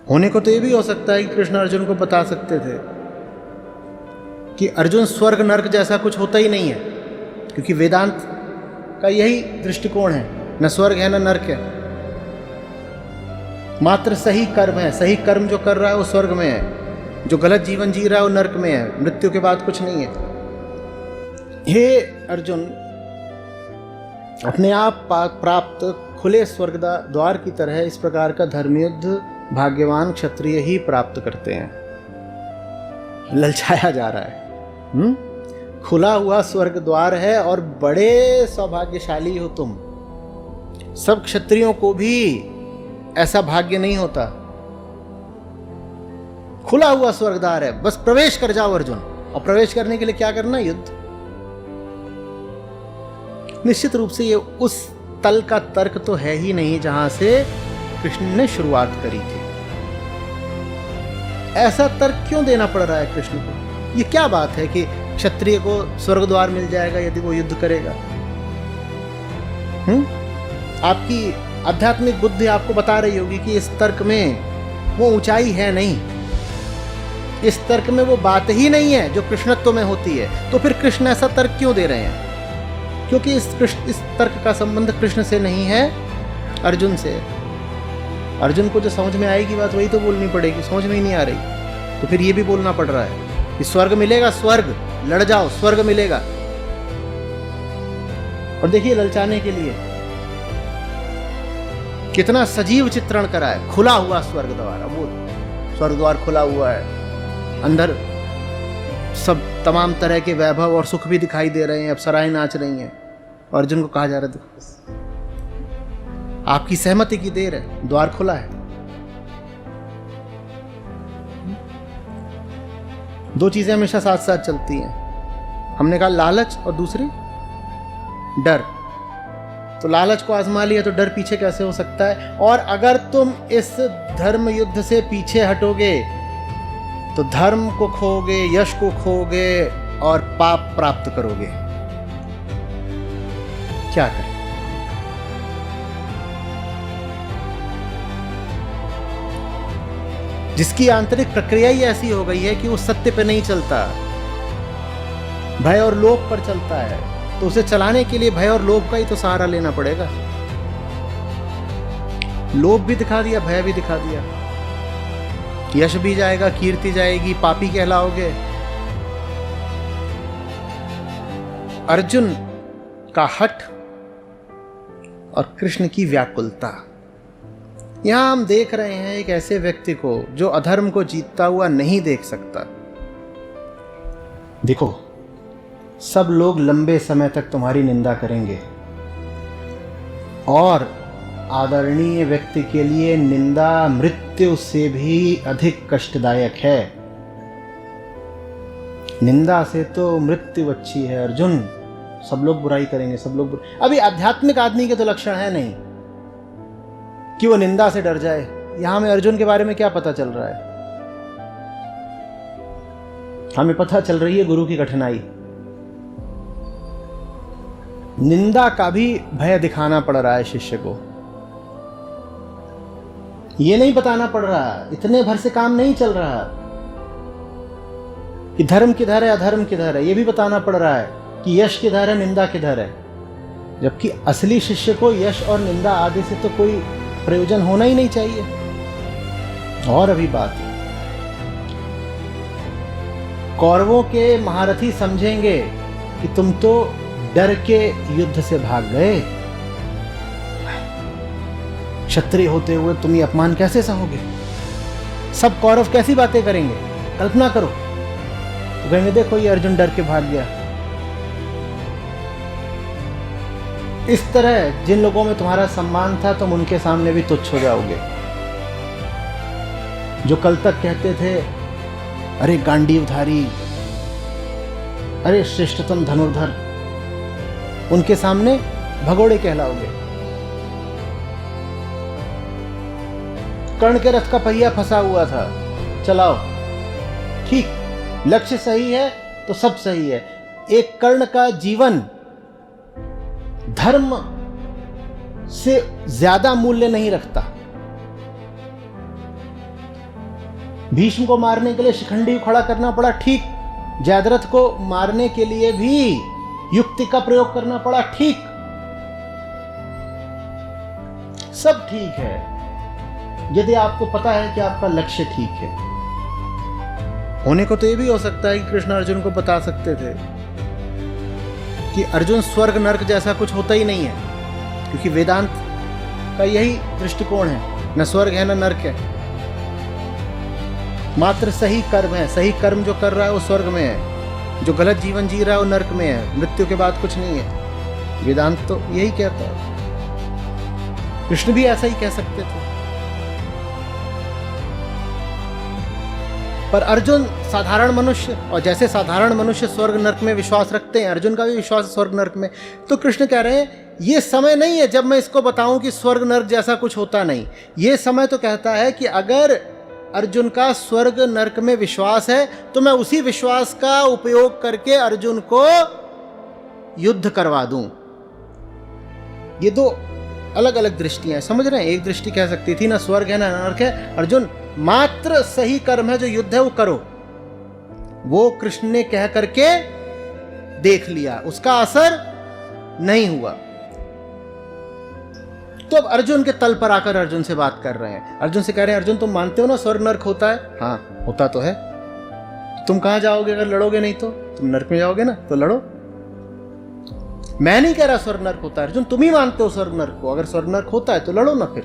होने को तो ये भी हो सकता है कि कृष्ण अर्जुन को बता सकते थे कि अर्जुन स्वर्ग नर्क जैसा कुछ होता ही नहीं है, क्योंकि वेदांत का यही दृष्टिकोण है, न स्वर्ग है न नर्क है, मात्र सही कर्म है। सही कर्म जो कर रहा है वो स्वर्ग में है, जो गलत जीवन जी रहा है वो नर्क में है, मृत्यु के बाद कुछ नहीं है। हे अर्जुन, अपने आप प्राप्त खुले स्वर्ग द्वार की तरह इस प्रकार का धर्मयुद्ध भाग्यवान क्षत्रिय ही प्राप्त करते हैं। ललचाया जा रहा है। खुला हुआ स्वर्ग द्वार है और बड़े सौभाग्यशाली हो तुम। सब क्षत्रियों को भी ऐसा भाग्य नहीं होता। खुला हुआ स्वर्ग द्वार है, बस प्रवेश कर जाओ अर्जुन। और प्रवेश करने के लिए क्या करना? युद्ध। निश्चित रूप से ये उस तल का तर्क तो है ही नहीं जहां से कृष्ण ने शुरुआत करी थी। ऐसा तर्क क्यों देना पड़ रहा है कृष्ण को? ये क्या बात है कि क्षत्रिय को स्वर्ग द्वार मिल जाएगा यदि वो युद्ध करेगा? आपकी आध्यात्मिक बुद्धि आपको बता रही होगी कि इस तर्क में वो ऊंचाई है नहीं, इस तर्क में वो बात ही नहीं है जो कृष्णत्व में होती है। तो फिर कृष्ण ऐसा तर्क क्यों दे रहे हैं? क्योंकि इस तर्क का संबंध कृष्ण से नहीं है, अर्जुन से। अर्जुन को जो समझ में आएगी बात वही तो बोलनी पड़ेगी, समझ में ही नहीं आ रही तो फिर ये भी बोलना पड़ रहा है कि स्वर्ग मिलेगा, स्वर्ग लड़ जाओ, स्वर्ग मिलेगा। और देखिए ललचाने के लिए कितना सजीव चित्रण करा है। खुला हुआ स्वर्ग द्वार, वो स्वर्ग द्वार खुला हुआ है, अंदर सब तमाम तरह के वैभव और सुख भी दिखाई दे रहे हैं, अप्सराएं नाच रही हैं। अर्जुन को कहा जा रहा है देखो आपकी सहमति की देर है, द्वार खुला है। दो चीजें हमेशा साथ साथ चलती हैं। हमने कहा लालच और दूसरी डर। तो लालच को आजमा लिया तो डर पीछे कैसे हो सकता है? और अगर तुम इस धर्म युद्ध से पीछे हटोगे तो धर्म को खोगे, यश को खोगे और पाप प्राप्त करोगे। क्या करें? जिसकी आंतरिक प्रक्रिया ही ऐसी हो गई है कि वो सत्य पे नहीं चलता, भय और लोभ पर चलता है, तो उसे चलाने के लिए भय और लोभ का ही तो सहारा लेना पड़ेगा। लोभ भी दिखा दिया, भय भी दिखा दिया, यश भी जाएगा, कीर्ति जाएगी, पापी कहलाओगे। अर्जुन का हठ और कृष्ण की व्याकुलता। यहां हम देख रहे हैं एक ऐसे व्यक्ति को जो अधर्म को जीतता हुआ नहीं देख सकता। देखो, सब लोग लंबे समय तक तुम्हारी निंदा करेंगे और आदरणीय व्यक्ति के लिए निंदा मृत्यु से भी अधिक कष्टदायक है। निंदा से तो मृत्यु अच्छी है अर्जुन। सब लोग बुराई करेंगे, सब लोग अभी आध्यात्मिक आदमी के तो लक्षण है नहीं कि वो निंदा से डर जाए। यहां में अर्जुन के बारे में क्या पता चल रहा है? हमें पता चल रही है गुरु की कठिनाई। निंदा का भी भय दिखाना पड़ रहा है शिष्य को। ये नहीं बताना पड़ रहा, इतने भर से काम नहीं चल रहा कि धर्म किधर है, अधर्म किधर है। ये भी बताना पड़ रहा है कि यश किधर है, निंदा किधर है। जबकि असली शिष्य को यश और निंदा आदि से तो कोई प्रयोजन होना ही नहीं चाहिए। और अभी बात, कौरवों के महारथी समझेंगे कि तुम तो डर के युद्ध से भाग गए, क्षत्रिय होते हुए तुम ये अपमान कैसे सहोगे? सब कौरव कैसी बातें करेंगे, कल्पना करो। तो कहेंगे देखो ये अर्जुन डर के भाग गया। इस तरह जिन लोगों में तुम्हारा सम्मान था तुम उनके सामने भी तुच्छ हो जाओगे। जो कल तक कहते थे अरे गांडीवधारी, अरे श्रेष्ठतम धनुर्धर, उनके सामने भगोड़े कहलाओगे। कर्ण के रथ का पहिया फंसा हुआ था, चलाओ, ठीक, लक्ष्य सही है तो सब सही है। एक कर्ण का जीवन धर्म से ज्यादा मूल्य नहीं रखता। भीष्म को मारने के लिए शिखंडी को खड़ा करना पड़ा, ठीक। जयद्रथ को मारने के लिए भी युक्ति का प्रयोग करना पड़ा, ठीक। सब ठीक है यदि आपको पता है कि आपका लक्ष्य ठीक है। होने को तो ये भी हो सकता है कि कृष्ण अर्जुन को बता सकते थे कि अर्जुन स्वर्ग नरक जैसा कुछ होता ही नहीं है, क्योंकि वेदांत का यही दृष्टिकोण है, न स्वर्ग है न नरक है, मात्र सही कर्म है। सही कर्म जो कर रहा है वो स्वर्ग में है, जो गलत जीवन जी रहा है वो नरक में है, मृत्यु के बाद कुछ नहीं है। वेदांत तो यही कहता है। कृष्ण भी ऐसा ही कह सकते थे, पर अर्जुन साधारण मनुष्य, और जैसे साधारण मनुष्य स्वर्ग नरक में विश्वास रखते हैं, अर्जुन का भी विश्वास है स्वर्ग नरक में। तो कृष्ण कह रहे हैं ये समय नहीं है जब मैं इसको बताऊं कि स्वर्ग नरक जैसा कुछ होता नहीं। ये समय तो कहता है कि अगर अर्जुन का स्वर्ग नरक में विश्वास है तो मैं उसी विश्वास का उपयोग करके अर्जुन को युद्ध करवा दूं। ये दो अलग अलग दृष्टियां, समझ रहे हैं? एक दृष्टि कह सकती थी ना स्वर्ग है ना नरक है, अर्जुन मात्र सही कर्म है, जो युद्ध है वो करो। वो कृष्ण ने कह करके देख लिया, उसका असर नहीं हुआ। तो अब अर्जुन के तल पर आकर अर्जुन से बात कर रहे हैं। अर्जुन से कह रहे हैं अर्जुन तुम मानते हो ना स्वर्ग नरक होता है? हाँ होता तो है। तुम कहां जाओगे अगर लड़ोगे नहीं तो? तुम नरक में जाओगे ना, तो लड़ो। मैं नहीं कह रहा स्वर्ग नरक होता है अर्जुन, तुम ही मानते हो स्वर्ग नरक को। अगर स्वर्ग नरक होता है तो लड़ो ना फिर।